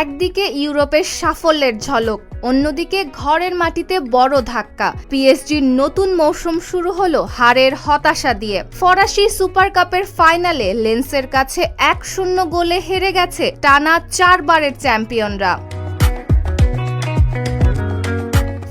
একদিকে ইউরোপের সাফল্যের ঝলক, অন্যদিকে ঘরের মাটিতে বড় ধাক্কা। পিএসজির নতুন মৌসুম শুরু হলো হারের হতাশা দিয়ে। ফরাসি সুপার কাপের ফাইনালে লেন্সের কাছে 1-0 গোলে হেরে গেছে টানা 4 বারের চ্যাম্পিয়নরা।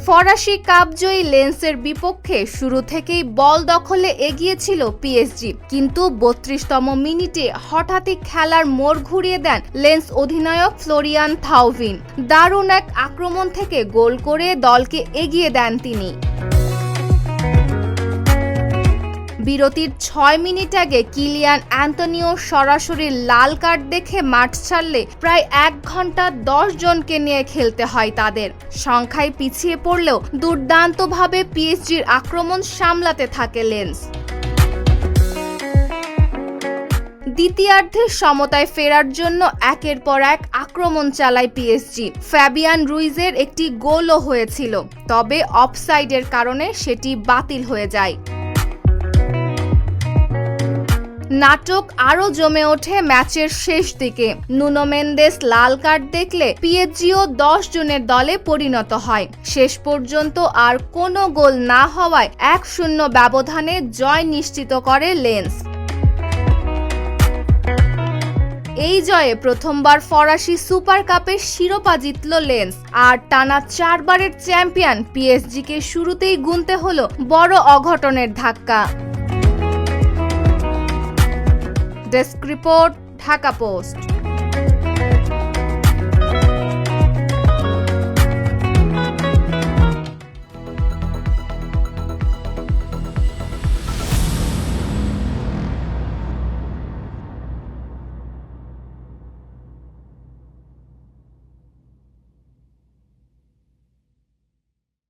ফরাসি কাপজয়ী লেন্সের বিপক্ষে শুরু থেকেই বল দখলে এগিয়ে ছিল পিএসজি, কিন্তু 32তম মিনিটে হঠাৎই খেলার মোড় ঘুরিয়ে দেন লেন্স অধিনায়ক ফ্লোরিয়ান থাউভিন। দারুণ এক আক্রমণ থেকে গোল করে দলকে এগিয়ে দেন তিনি। বিরতির 6 মিনিট আগে কিলিয়ান অ্যান্তোনিও সরাসরি লাল কার্ড দেখে মাঠ ছাড়লে প্রায় 1 ঘন্টা 10 জনকে নিয়ে খেলতে হয় তাদের। সংখ্যায় পিছিয়ে পড়লেও দুর্দান্তভাবে পিএসজির আক্রমণ সামলাতে থাকে লেন্স। দ্বিতীয়ার্ধে সমতায় ফেরার জন্য একের পর এক আক্রমণ চালায় পিএসজি। ফ্যাবিয়ান রুইজের একটি গোলও হয়েছিল, তবে অফসাইডের কারণে সেটি বাতিল হয়ে যায়। নাটক আরো জমে ওঠে ম্যাচের শেষ দিকে। নুনো মেন্দেস লাল কার্ড দেখলে পিএসজিও 10 জনের দলে পরিণত হয়। শেষ পর্যন্ত আর কোনো গোল না হওয়ায় 1-0 ব্যবধানে জয় নিশ্চিত করে লেন্স। এই জয়ে প্রথমবার ফরাসি সুপার কাপের শিরোপা জিতল লেন্স, আর টানা 4 বারের চ্যাম্পিয়ন পিএসজিকে শুরুতেই গুনতে হলো বড় অঘটনের ধাক্কা। Desk report, Dhaka post.